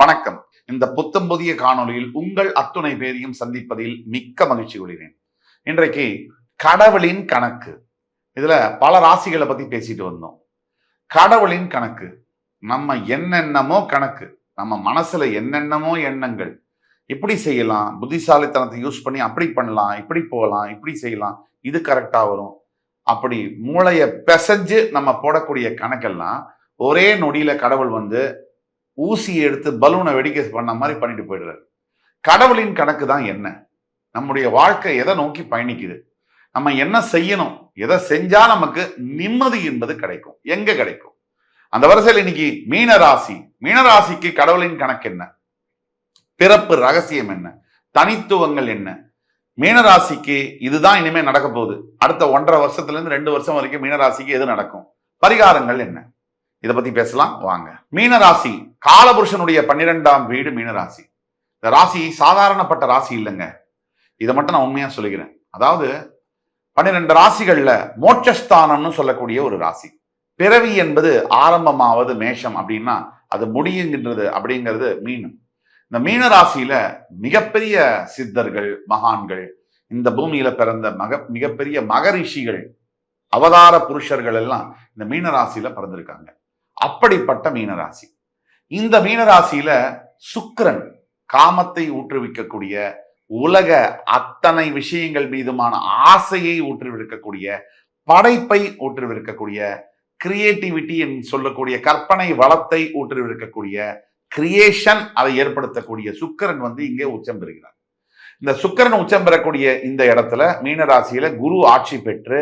வணக்கம். இந்த புத்தம் புதிய காணொளியில் உங்கள் அத்துணை பேரையும் சந்திப்பதில் மிக்க மகிழ்ச்சி கொள்கிறேன். இன்றைக்கு கடவுளின் கணக்கு. இதுல பல ராசிகளை பத்தி பேசிட்டு வந்தோம். கடவுளின் கணக்கு, நம்ம என்னென்னமோ கணக்கு, நம்ம மனசுல என்னென்னமோ எண்ணங்கள், இப்படி செய்யலாம், புத்திசாலித்தனத்தை யூஸ் பண்ணி அப்படி பண்ணலாம், இப்படி போகலாம், இப்படி செய்யலாம், இது கரெக்டா வரும், அப்படி மூளைய பிசைஞ்சு நம்ம போடக்கூடிய கணக்கெல்லாம் ஒரே நொடியில கடவுள் வந்து ஊசியை எடுத்து பலூனை வெடிக்க பண்ண மாதிரி பண்ணிட்டு போயிடுறாரு. கடவுளின் கணக்கு தான் என்ன? நம்முடைய வாழ்க்கை எதை நோக்கி பயணிக்குது, நம்ம என்ன செய்யணும், எதை செஞ்சா நமக்கு நிம்மதி என்பது கிடைக்கும், எங்க கிடைக்கும்? அந்த வரிசையில் இன்னைக்கு மீனராசி. மீனராசிக்கு கடவுளின் கணக்கு என்ன? பிறப்பு ரகசியம் என்ன? தனித்துவங்கள் என்ன? மீனராசிக்கு இதுதான் இனிமே நடக்க போகுது. அடுத்த 1.5 வருஷத்துல இருந்து 2 வருஷம் வரைக்கும் மீனராசிக்கு எது நடக்கும்? பரிகாரங்கள் என்ன? இதை பத்தி பேசலாம் வாங்க. மீனராசி காலபுருஷனுடைய 12ஆம் வீடு மீனராசி. இந்த ராசி சாதாரணப்பட்ட ராசி இல்லைங்க. இதை மட்டும் நான் உண்மையா சொல்லிக்கிறேன். அதாவது 12 ராசிகள்ல மோட்சஸ்தானம்னு சொல்லக்கூடிய ஒரு ராசி. பிறவி என்பது ஆரம்பமாவது மேஷம் அப்படின்னா அது முடியுங்கின்றது அப்படிங்கிறது மீனம். இந்த மீன ராசியில மிகப்பெரிய சித்தர்கள், மகான்கள், இந்த பூமியில பிறந்த மிகப்பெரிய மகரிஷிகள், அவதார புருஷர்கள் எல்லாம் இந்த மீன ராசியில பிறந்திருக்காங்க. அப்படிப்பட்ட மீனராசி. இந்த மீனராசியில சுக்கிரன் காமத்தை ஊற்றுவிக்கக்கூடிய, உலக அத்தனை விஷயங்கள் மீதுமான ஆசையை ஊற்றுவிக்கக்கூடிய, படைப்பை ஊற்றுவிக்கக்கூடிய, கிரியேட்டிவிட்டி என்று சொல்லக்கூடிய கற்பனை வளத்தை ஊற்றுவிக்கக்கூடிய, கிரியேஷன் அதை ஏற்படுத்தக்கூடிய சுக்கிரன் வந்து இங்கே உச்சம் பெறுகிறார். இந்த சுக்கிரன் உச்சம் பெறக்கூடிய இந்த இடத்துல மீனராசியில குரு ஆட்சி பெற்று,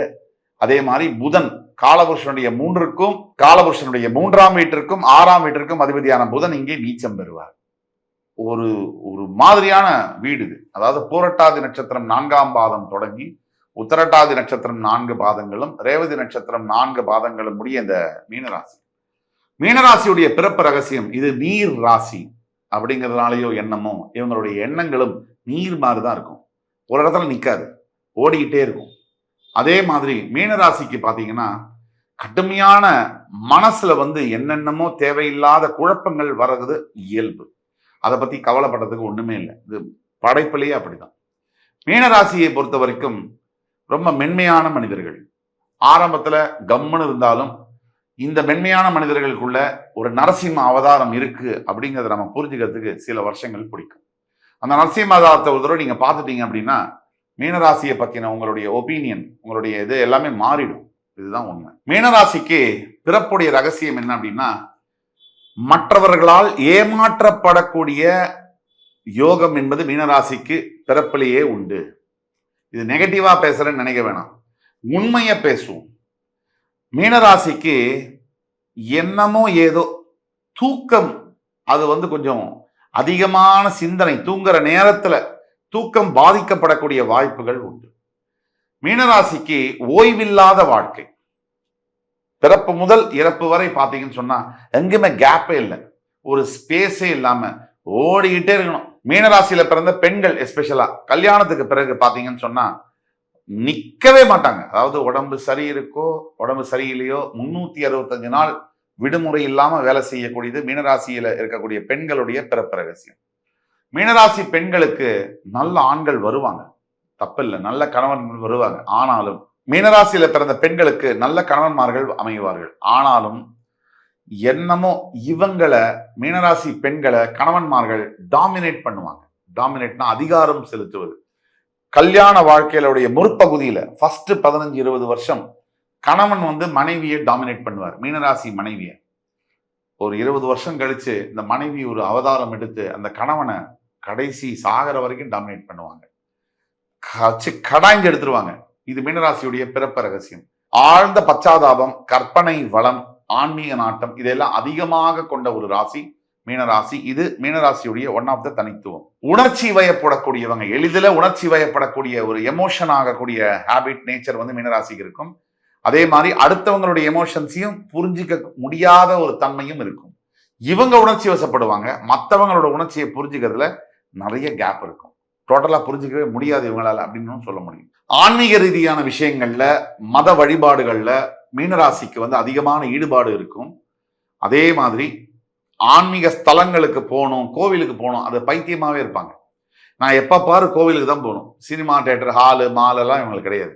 அதே மாதிரி புதன் காலபுருஷனுடைய 3க்கும் காலபுருஷனுடைய 3ஆம் வீட்டிற்கும் 6ஆம் வீட்டிற்கும் அதிபதியான புதன் இங்கே நீச்சம் பெறுவார். ஒரு ஒரு மாதிரியான வீடு இது. அதாவது பூரட்டாதி நட்சத்திரம் 4ஆம் பாதம் தொடங்கி உத்தரட்டாதி நட்சத்திரம் 4 பாதங்களும், ரேவதி நட்சத்திரம் 4 பாதங்களும் முடிய இந்த மீனராசி. மீனராசியுடைய பிறப்பு ரகசியம், இது நீர் ராசி அப்படிங்கிறதுனாலயோ என்னமோ இவங்களுடைய எண்ணங்களும் நீர் மாதிரிதான் இருக்கும். ஒரு இடத்துல நிற்காது, ஓடிக்கிட்டே இருக்கும். அதே மாதிரி மீனராசிக்கு பாத்தீங்கன்னா கடுமையான மனசுல வந்து என்னென்னமோ தேவையில்லாத குழப்பங்கள் வர்றது இயல்பு. அதை பத்தி கவலைப்படுறதுக்கு ஒண்ணுமே இல்லை. இது படைப்பிலேயே அப்படிதான். மீனராசியை பொறுத்த வரைக்கும் ரொம்ப மென்மையான மனிதர்கள். ஆரம்பத்துல கம்முன்னு இருந்தாலும் இந்த மென்மையான மனிதர்களுக்குள்ள ஒரு நரசிம்ம அவதாரம் இருக்கு அப்படிங்கிறத நம்ம புரிஞ்சுக்கிறதுக்கு சில வருஷங்கள் பிடிக்கும். அந்த நரசிம்ம அவதாரத்தை ஒரு தடவை நீங்க பார்த்துட்டீங்க அப்படின்னா மீனராசியை பத்தின உங்களுடைய ஒப்பீனியன், உங்களுடைய இது எல்லாமே மாறிடும். இதுதான் உண்மை. மீனராசிக்கு பிறப்புடைய ரகசியம் என்ன அப்படின்னா, மற்றவர்களால் ஏமாற்றப்படக்கூடிய யோகம் என்பது மீனராசிக்கு பிறப்பிலேயே உண்டு. இது நெகட்டிவா பேசுறேன்னு நினைக்க வேணாம், உண்மையை பேசுவோம். மீனராசிக்கு என்னமோ ஏதோ தூக்கம், அது வந்து கொஞ்சம் அதிகமான சிந்தனை, தூங்குற நேரத்துல தூக்கம் பாதிக்கப்படக்கூடிய வாய்ப்புகள் உண்டு. மீனராசிக்கு ஓய்வில்லாத வாழ்க்கை. பிறப்பு முதல் இறப்பு வரை பார்த்தீங்கன்னு சொன்னா எங்குமே கேப்பே இல்லை, ஒரு ஸ்பேஸே இல்லாம ஓடிக்கிட்டே இருக்கணும். மீனராசியில பிறந்த பெண்கள் எஸ்பெஷலா கல்யாணத்துக்கு பிறகு பார்த்தீங்கன்னு சொன்னா நிக்கவே மாட்டாங்க. அதாவது உடம்பு சரி இருக்கோ உடம்பு சரியில்லையோ 365 நாள் விடுமுறை இல்லாம வேலை செய்யக்கூடியது மீனராசியில இருக்கக்கூடிய பெண்களுடைய பிறப்பு ரகசியம். மீனராசி பெண்களுக்கு நல்ல ஆண்கள் வருவாங்க, தப்பில்லை, நல்ல கணவன்கள் வருவாங்க. ஆனாலும் மீனராசியில பிறந்த பெண்களுக்கு நல்ல கணவன்மார்கள் அமைவார்கள். ஆனாலும் என்னமோ இவங்களை மீனராசி பெண்களை கணவன்மார்கள் டாமினேட் பண்ணுவாங்க. டாமினேட்னா அதிகாரம் செலுத்துவது. கல்யாண வாழ்க்கையிலுடைய முற்பகுதியில ஃபர்ஸ்ட் 15-20 வருஷம் கணவன் வந்து மனைவியை டாமினேட் பண்ணுவார். மீனராசி மனைவியை ஒரு 20 வருஷம் கழிச்சு இந்த மனைவி ஒரு அவதாரம் எடுத்து அந்த கணவனை கடைசி சாகர வரைக்கும் டாமினேட் பண்ணுவாங்க, கடாய்ந்து எடுத்துருவாங்க. இது மீனராசியுடைய பிறப்பு ரகசியம். ஆழ்ந்த பச்சாதாபம், கற்பனை வளம், ஆன்மீக நாட்டம் இதெல்லாம் அதிகமாக கொண்ட ஒரு ராசி மீனராசி. இது மீனராசியுடைய ஒன் ஆஃப் த தனித்துவம். உணர்ச்சி வயப்படக்கூடியவங்க, எளிதில் உணர்ச்சி வயப்படக்கூடிய ஒரு எமோஷன் ஆகக்கூடிய ஹேபிட், நேச்சர் வந்து மீனராசிக்கு இருக்கும். அதே மாதிரி அடுத்தவங்களுடைய எமோஷன்ஸையும் புரிஞ்சிக்க முடியாத ஒரு தன்மையும் இருக்கும். இவங்க உணர்ச்சி வசப்படுவாங்க, மற்றவங்களோட உணர்ச்சியை புரிஞ்சுக்கிறதுல நிறைய கேப் இருக்கும். டோட்டலா புரிஞ்சுக்கவே முடியாது இவங்களால அப்படின்னு சொல்ல முடியும். ஆன்மீக ரீதியான விஷயங்கள்ல, மத வழிபாடுகள்ல மீனராசிக்கு வந்து அதிகமான ஈடுபாடு இருக்கும். அதே மாதிரி ஆன்மீக ஸ்தலங்களுக்கு போகணும், கோவிலுக்கு போகணும், அது பைத்தியமாவே இருப்பாங்க. நான் எப்ப பாரு கோவிலுக்கு தான் போகணும். சினிமா தியேட்டர், ஹாலு, மால் எல்லாம் இவங்களுக்கு கிடையாது.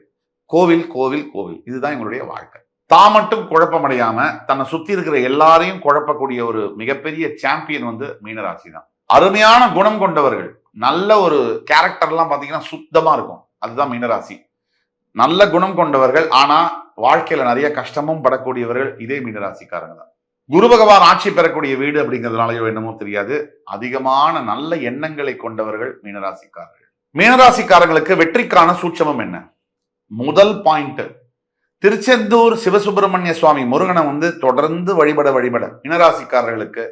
கோவில் கோவில் கோவில், இதுதான் எங்களுடைய வாழ்க்கை. தான் மட்டும் குழப்பமடையாம தன்னை சுத்தி இருக்கிற எல்லாரையும் குழப்பக்கூடிய ஒரு மிகப்பெரிய சாம்பியன் வந்து மீனராசி தான். அருமையான குணம் கொண்டவர்கள், நல்ல ஒரு கேரக்டர் எல்லாம் பாத்தீங்கன்னா சுத்தமா இருக்கும், அதுதான் மீனராசி. நல்ல குணம் கொண்டவர்கள், ஆனா வாழ்க்கையில நிறைய கஷ்டமும் படக்கூடியவர்கள் இதே மீனராசிக்காரங்க தான். குரு பகவான் ஆட்சி பெறக்கூடிய வீடு அப்படிங்கிறதுனாலயோ என்னமோ தெரியாது, அதிகமான நல்ல எண்ணங்களை கொண்டவர்கள் மீனராசிக்காரர்கள். மீனராசிக்காரங்களுக்கு வெற்றிக்கான சூட்சமம் என்ன? முதல் பாயிண்ட், திருச்செந்தூர் சிவசுப்பிரமணிய சுவாமி முருகனை வந்து தொடர்ந்து வழிபட மீனராசிக்காரர்களுக்கு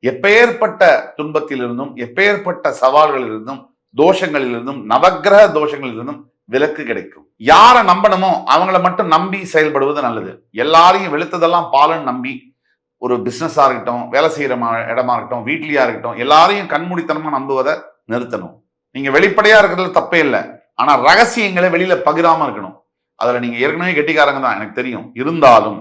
எப்பேற்பட்ட துன்பத்திலிருந்தும் எப்பேற்பட்ட சவால்களிலிருந்தும் தோஷங்களிலிருந்தும் நவக்கிரக தோஷங்களிலிருந்தும் விலக்கு கிடைக்கும். யாரை நம்பணுமோ அவங்கள மட்டும் நம்பி செயல்படுவது நல்லது. எல்லாரையும் வெளுத்ததெல்லாம் பாலன் நம்பி ஒரு பிசினஸா இருக்கட்டும், வேலை செய்யற இடமா இருக்கட்டும், வீட்லயா இருக்கட்டும், எல்லாரையும் கண்மூடித்தனமா நம்புவதை நிறுத்தணும். நீங்க வெளிப்படையா இருக்கிறதுல தப்பே இல்லை, ஆனா ரகசியங்களை வெளியில பகிராம இருக்கணும். அதுல நீங்க ஏற்கனவே கெட்டிக்காரங்க தான் எனக்கு தெரியும். இருந்தாலும்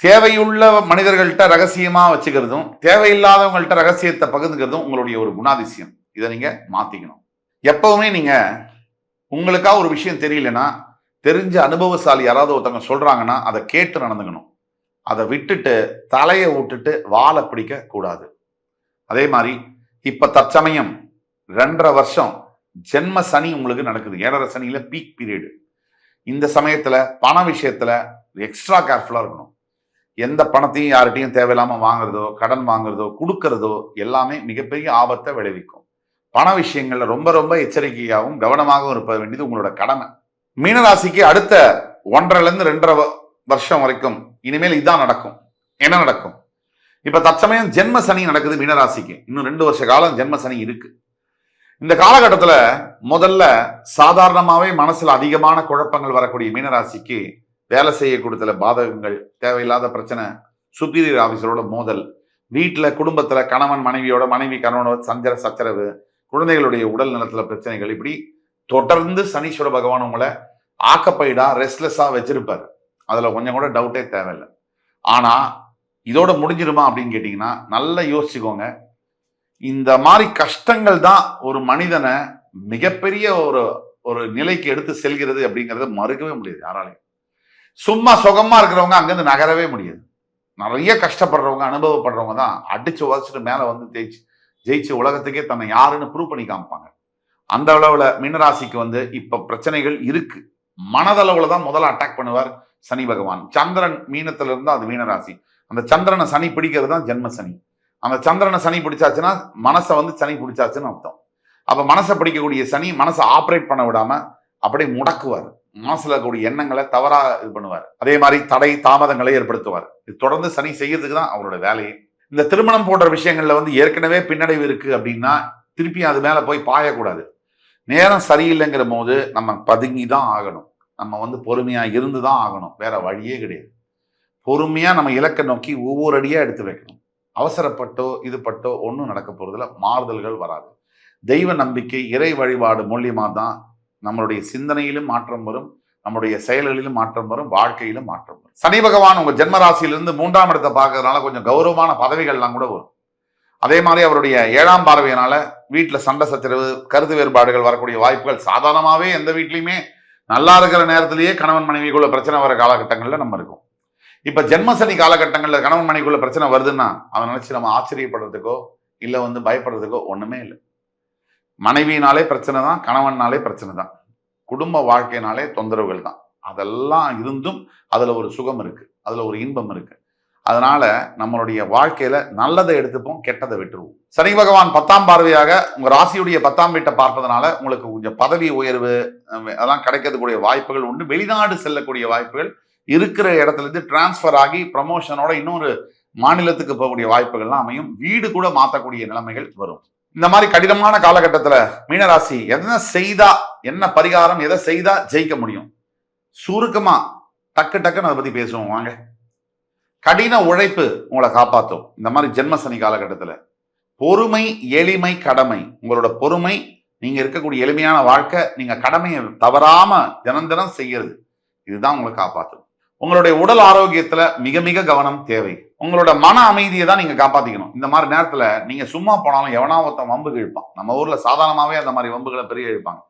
தேவையுள்ள மனிதர்கள்ட்ட ரகசியமா வச்சுக்கிறதும் தேவையில்லாதவங்கள்ட்ட ரகசியத்தை பகிர்ந்துக்கிறதும் உங்களுடைய ஒரு குணாதிசயம். இதை நீங்க மாத்திக்கணும். எப்பவுமே நீங்க உங்களுக்கா ஒரு விஷயம் தெரியலன்னா, தெரிஞ்ச அனுபவசாலி யாராவது ஒருத்தவங்க சொல்றாங்கன்னா அதை கேட்டு நடந்துக்கணும். அதை விட்டுட்டு தலையை விட்டுட்டு வாழை பிடிக்க கூடாது. அதே மாதிரி இப்ப தற்சமயம் 2.5 வருஷம் ஜென்ம சனி உங்களுக்கு நடக்குது. 7.5 சனியில பீக் பீரியடு. இந்த சமயத்துல பண விஷயத்துல எக்ஸ்ட்ரா கேர்ஃபுல்லா இருக்கணும். எந்த பணத்தையும் யார்கிட்டையும் தேவையில்லாம வாங்குறதோ, கடன் வாங்குறதோ, கொடுக்கறதோ எல்லாமே மிகப்பெரிய ஆபத்தை விளைவிக்கும். பண விஷயங்கள்ல ரொம்ப ரொம்ப எச்சரிக்கையாகவும் கவனமாகவும் இருப்ப வேண்டியது உங்களோட கடமை. மீனராசிக்கு அடுத்த 1.5 to 2.5 வருஷம் வரைக்கும் இனிமேல் இதான் நடக்கும். என்ன நடக்கும்? இப்ப தற்சமயம் ஜென்ம சனி நடக்குது மீனராசிக்கு. இன்னும் 2 வருஷ காலம் ஜென்ம சனி இருக்கு. இந்த காலகட்டத்துல முதல்ல சாதாரணமாவே மனசுல அதிகமான குழப்பங்கள் வரக்கூடிய மீனராசிக்கு வேலை செய்யக்கூடியதுல பாதகங்கள், தேவையில்லாத பிரச்சனை, சுப்பீரியர் ஆபீசரோட மோதல், வீட்டுல குடும்பத்துல கணவன் மனைவியோட, மனைவி கணவனோட சச்சரவு, குழந்தைகளுடைய உடல் நலத்துல பிரச்சனைகள், இப்படி தொடர்ந்து சனீஸ்வர பகவான் உங்களை ஆக்கப்பைடா ரெஸ்ட்லெஸ்ஸா வச்சிருப்பாரு. அதுல கொஞ்சம் கூட டவுட்டே தேவையில்லை. ஆனா இதோட முடிஞ்சிருமா அப்படின்னு கேட்டீங்கன்னா நல்லா யோசிச்சுக்கோங்க. இந்த மாதிரி கஷ்டங்கள் தான் ஒரு மனிதனை மிகப்பெரிய ஒரு நிலைக்கு எடுத்து செல்கிறது அப்படிங்கறத மறுக்கவே முடியாது யாராலையும். சும்மா சுகமா இருக்கிறவங்க அங்கிருந்து நகரவே முடியாது. நிறைய கஷ்டப்படுறவங்க, அனுபவப்படுறவங்க தான் அடிச்சு உதச்சிட்டு மேல வந்து ஜெயிச்சு உலகத்துக்கே தன்னை யாருன்னு ப்ரூவ் பண்ணி காமிப்பாங்க. அந்த அளவுல மீனராசிக்கு வந்து இப்ப பிரச்சனைகள் இருக்கு. மனதளவுல தான் முதல்ல அட்டாக் பண்ணுவார் சனி பகவான். சந்திரன் மீனத்துல இருந்தா அது மீனராசி. அந்த சந்திரனை சனி பிடிக்கிறது தான் ஜென்ம சனி. அந்த சந்திரனை சனி பிடிச்சாச்சுன்னா மனசை வந்து சனி பிடிச்சாச்சுன்னு அர்த்தம். அப்ப மனசை பிடிக்கக்கூடிய சனி மனசை ஆப்ரேட் பண்ண விடாம அப்படியே முடக்குவார். மனசுல கூடிய எண்ணங்களை தவறா இது பண்ணுவார். அதே மாதிரி தடை தாமதங்களை ஏற்படுத்துவார். இது தொடர்ந்து சனி செய்யறதுக்கு தான் அவரோட வேலையை. இந்த திருமணம் போன்ற விஷயங்கள்ல வந்து ஏற்கனவே பின்னடைவு இருக்கு அப்படின்னா திருப்பி அது மேல போய் பாயக்கூடாது. நேரம் சரியில்லைங்கிற போது நம்ம பதுங்கி தான் ஆகணும். நம்ம வந்து பொறுமையா இருந்து தான் ஆகணும். வேற வழியே கிடையாது. பொறுமையா நம்ம இலக்கை நோக்கி ஒவ்வொரு அடியா எடுத்து வைக்கணும். அவசரப்பட்டோ இது பட்டோ ஒன்றும் நடக்க போறதுல மாறுதல்கள் வராது. தெய்வ நம்பிக்கை, இறை வழிபாடு மூலியமா தான் நம்மளுடைய சிந்தனையிலும் மாற்றம் வரும், நம்முடைய செயல்களிலும் மாற்றம் வரும், வாழ்க்கையிலும் மாற்றம் வரும். சனி பகவான் உங்க ஜென்ம ராசியிலிருந்து 3ஆம் இடத்தை பார்க்கறதுனால கொஞ்சம் கௌரவமான பதவிகள்லாம் கூட வரும். அதே மாதிரி அவருடைய 7ஆம் பார்வையினால வீட்டுல சண்டை சச்சரவு, கருத்து வேறுபாடுகள் வரக்கூடிய வாய்ப்புகள் சாதாரணமாவே எந்த வீட்லயுமே நல்லா இருக்கிற நேரத்திலேயே கணவன் மனைவிக்குள்ள பிரச்சனை வர காலகட்டங்கள்ல நம்ம இருக்கும். இப்ப ஜென்ம சனி காலகட்டங்கள்ல கணவன் மனைவிக்குள்ள பிரச்சனை வருதுன்னா அதை நினைச்சு நம்ம ஆச்சரியப்படுறதுக்கோ இல்ல வந்து பயப்படுறதுக்கோ ஒண்ணுமே இல்லை. மனைவினாலே பிரச்சனை தான், கணவன்னாலே பிரச்சனை தான், குடும்ப வாழ்க்கையினாலே தொந்தரவுகள் தான். அதெல்லாம் இருந்தும் அதுல ஒரு சுகம் இருக்கு, அதுல ஒரு இன்பம் இருக்கு. அதனால நம்மளுடைய வாழ்க்கையில நல்லதை எடுத்துப்போம், கெட்டதை விட்டுருவோம். சனி பகவான் 10ஆம் பார்வையாக உங்க ராசியுடைய 10ஆம் வீட்டை பார்ப்பதனால உங்களுக்கு கொஞ்சம் பதவி உயர்வு அதெல்லாம் கிடைக்கிறதுக்கூடிய வாய்ப்புகள் உண்டு. வெளிநாடு செல்லக்கூடிய வாய்ப்புகள், இருக்கிற இடத்துல இருந்து டிரான்ஸ்பர் ஆகி ப்ரமோஷனோட இன்னொரு மாநிலத்துக்கு போகக்கூடிய வாய்ப்புகள்லாம் அமையும். வீடு கூட மாற்றக்கூடிய நிலைமைகள் வரும். இந்த மாதிரி கடினமான காலகட்டத்துல மீனராசி என்ன செய்தா, என்ன பரிகாரம், எதை செய்தா ஜெயிக்க முடியும், சுருக்கமா டக்குன்னு அதை பத்தி பேசுவோம் வாங்க. கடின உழைப்பு உங்களை காப்பாற்றும். இந்த மாதிரி ஜென்ம சனி காலகட்டத்துல பொறுமை, எளிமை, கடமை. உங்களோட பொறுமை, நீங்க இருக்கக்கூடிய எளிமையான வாழ்க்கை, நீங்க கடமையை தவறாம தினம் செய்யறது, இதுதான் உங்களை காப்பாற்றும். உங்களுடைய உடல் ஆரோக்கியத்துல மிக மிக கவனம் தேவை. உங்களோட மன அமைதியை தான் நீங்க காப்பாத்திக்கணும். இந்த மாதிரி நேரத்துல நீங்க சும்மா போனாலும் எவனா ஒருத்தன் வம்புக்கு இழுப்பான். நம்ம ஊர்ல சாதாரணமாவே அந்த மாதிரி வம்புகளை பெரிய இழுப்பாங்க.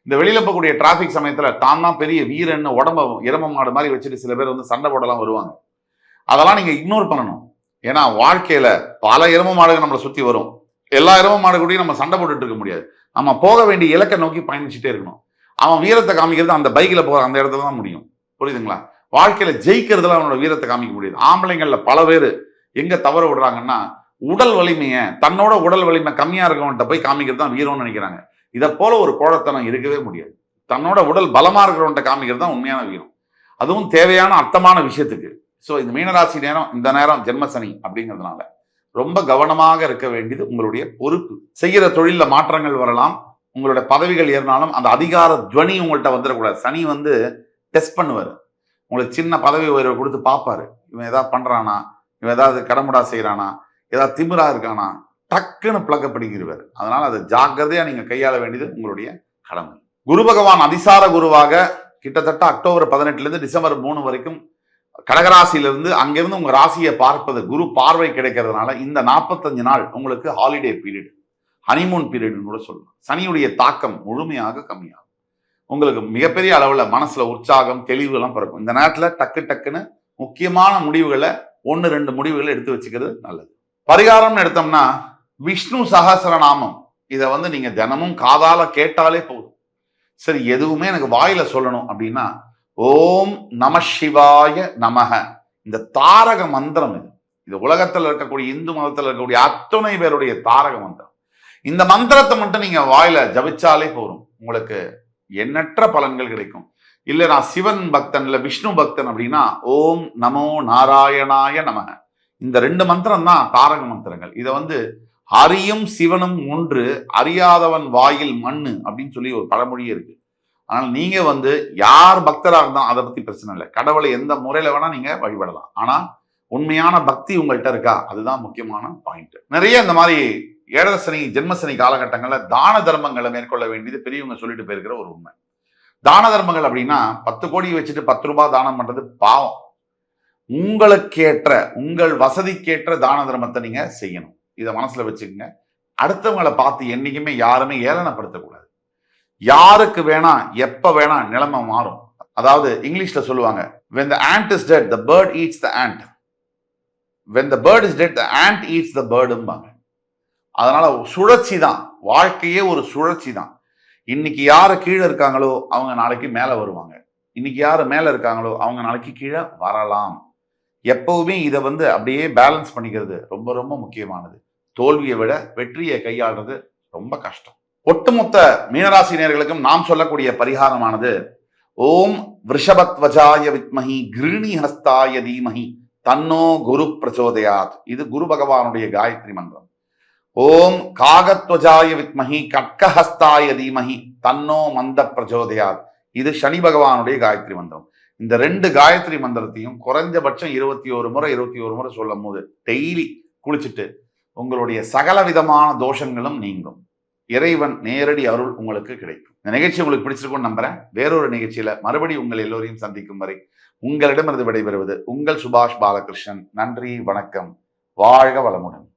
இந்த வெளியில போகக்கூடிய டிராபிக் சமயத்துல தான் தான் பெரிய வீரன்னு உடம்ப எரும மாடு மாதிரி வச்சுட்டு சில பேர் வந்து சண்டை போடலாம் வருவாங்க. அதெல்லாம் நீங்க இக்னோர் பண்ணணும். ஏன்னா வாழ்க்கையில பல எரும மாடுகள் நம்மளை சுத்தி வரும். எல்லா எரும மாடு கூடயும் நம்ம சண்டை போட்டுட்டு இருக்க முடியாது. நம்ம போக வேண்டிய இலக்கை நோக்கி பயணிச்சுட்டே இருக்கணும். அவன் வீரத்தை காமிக்கிறது அந்த பைக்ல போற அந்த இடத்துல தான் முடியும். புரியுதுங்களா? வாழ்க்கையில ஜெயிக்கிறதுல அவனோட வீரத்தை காமிக்க முடியாது. ஆம்பளைங்கள்ல பல பேர் எங்க தவற விடுறாங்கன்னா, உடல் வலிமையை தன்னோட உடல் வலிமை கம்மியா இருக்கவன்கிட்ட போய் காமிக்கிறது தான் வீரம்னு நினைக்கிறாங்க. இதை போல ஒரு கோழத்தனம் இருக்கவே முடியாது. தன்னோட உடல் பலமா இருக்கிறவன்கிட்ட காமிக்கிறது தான் உண்மையான வீரம். அதுவும் தேவையான அர்த்தமான விஷயத்துக்கு. ஸோ இந்த மீனராசி நேரம், இந்த நேரம் ஜென்மசனி அப்படிங்கிறதுனால ரொம்ப கவனமாக இருக்க வேண்டியது உங்களுடைய பொறுப்பு. செய்கிற தொழில மாற்றங்கள் வரலாம். உங்களுடைய பதவிகள் ஏறினாலும் அந்த அதிகார துவனி உங்கள்கிட்ட வந்துடக்கூடாது. சனி வந்து டெஸ்ட் பண்ணுவார். உங்களுக்கு சின்ன பதவி உயர்வை கொடுத்து பார்ப்பாரு. இவன் ஏதாவது பண்றானா, இவன் ஏதாவது கடமுடா செய்யறானா, ஏதாவது திமிரா இருக்கானா, டக்குன்னு பிளக்கப்படுகிறார். அதனால அதை ஜாக்கிரதையா நீங்க கையாள வேண்டியது உங்களுடைய கடமை. குரு பகவான் அதிசார குருவாக கிட்டத்தட்ட அக்டோபர் 18 இருந்து டிசம்பர் 3 வரைக்கும் கடகராசியிலிருந்து அங்கிருந்து உங்க ராசியை பார்ப்பது குரு பார்வை கிடைக்கிறதுனால இந்த 45 நாள் உங்களுக்கு ஹாலிடே பீரியட், ஹனிமூன் பீரியட்னு கூட சொல்லலாம். சனியுடைய தாக்கம் முழுமையாக கம்மியாகும். உங்களுக்கு மிகப்பெரிய அளவுல மனசுல உற்சாகம், தெளிவு எல்லாம் பிறக்கும். இந்த நேரத்துல டக்கு டக்குன்னு முக்கியமான முடிவுகளை 1-2 முடிவுகளை எடுத்து வச்சுக்கிறது நல்லது. பரிகாரம்னு எடுத்தோம்னா விஷ்ணு சகஸ்ரநாமம் இதை வந்து நீங்க தினமும் காதால கேட்டாலே போதும். சரி, எதுவுமே எனக்கு வாயில சொல்லணும் அப்படின்னா ஓம் நம சிவாய நமக, இந்த தாரக மந்திரம் இது உலகத்தில் இருக்கக்கூடிய இந்து மதத்தில் இருக்கக்கூடிய அத்தனை பேருடைய தாரக மந்திரம். இந்த மந்திரத்தை மட்டும் நீங்க வாயில ஜபிச்சாலே போதும், உங்களுக்கு எண்ணற்ற பலன்கள் கிடைக்கும். இல்ல நான் சிவன் பக்தன் இல்ல விஷ்ணு பக்தன் அப்படின்னா ஓம் நமோ நாராயணாய நமக, இந்த 2 மந்திரம் தான் தாரக மந்திரங்கள். இதை வந்து அறியும் சிவனும் ஒன்று, அறியாதவன் வாயில் மண்ணு அப்படின்னு சொல்லி ஒரு பழமொழியே இருக்கு. ஆனால் நீங்க வந்து யார் பக்தராக இருந்தாலும் அதை பத்தி பிரச்சனை இல்லை. கடவுளை எந்த முறையில வேணா நீங்க வழிபடலாம். ஆனா உண்மையான பக்தி உங்கள்கிட்ட இருக்கா, அதுதான் முக்கியமான பாயிண்ட். நிறைய இந்த மாதிரி ஏழரை ஜென்மசனி காலகட்டங்கள்ல தான தர்மங்களை மேற்கொள்ள வேண்டியது பெரியவங்க சொல்லிட்டு போயிருக்கிற ஒரு உண்மை. தான தர்மங்கள் அப்படின்னா 10 கோடி வச்சுட்டு 10 ரூபாய் தானம் பண்றது பாவம். உங்களுக்கேற்ற உங்கள் வசதிக்கேற்ற தான தர்மத்தை நீங்க செய்யணும். இதை மனசுல வச்சுக்கோங்க. அடுத்தவங்களை பார்த்து என்னைக்குமே யாருமே ஏளனப்படுத்தக்கூடாது. யாருக்கு வேணா எப்ப வேணா நிலைமை மாறும். அதாவது இங்கிலீஷ்ல சொல்லுவாங்க, when the ant is dead the bird eats the ant, when the bird is dead the ant eats the bird ம்பாங்க. அதனால சுழற்சி தான், வாழ்க்கையே ஒரு சுழற்சி தான். இன்னைக்கு யாரு கீழே இருக்காங்களோ அவங்க நாளைக்கு மேல வருவாங்க. இன்னைக்கு யாரு மேல இருக்காங்களோ அவங்க நாளைக்கு கீழே வரலாம். எப்பவுமே இதை வந்து அப்படியே பேலன்ஸ் பண்ணிக்கிறது ரொம்ப ரொம்ப முக்கியமானது. தோல்வியை விட வெற்றியை கையாளுறது ரொம்ப கஷ்டம். ஒட்டுமொத்த மீனராசி நேயர்களுக்கும் நாம் சொல்லக்கூடிய பரிகாரமானது ஓம் விருஷபத்வஜாய வித்மஹி கிருணி ஹஸ்தாய தீமஹி தன்னோ குரு பிரச்சோதயாத், இது குரு பகவானுடைய காயத்ரி மந்திரம். ஓம் காகத்வஜாய வித்மஹி கட்கஹஸ்தாய தீமஹி தன்னோ மந்த பிரச்சோதயாத், இது சனி பகவானுடைய காயத்ரி மந்திரம். இந்த 2 காயத்ரி மந்திரத்தையும் குறைஞ்சபட்சம் 21 முறை சொல்லும் போது டெய்லி குளிச்சுட்டு உங்களுடைய சகல விதமான தோஷங்களும் நீங்கும். இறைவன் நேரடி அருள் உங்களுக்கு கிடைக்கும். இந்த நிகழ்ச்சி உங்களுக்கு பிடிச்சிருக்கும்னு நம்புறேன். வேறொரு நிகழ்ச்சியில மறுபடியும் உங்கள் எல்லோரையும் சந்திக்கும் வரை உங்களிடமிருந்து விடைபெறுவது உங்கள் சுபாஷ் பாலகிருஷ்ணன். நன்றி, வணக்கம், வாழ்க வளமுடன்.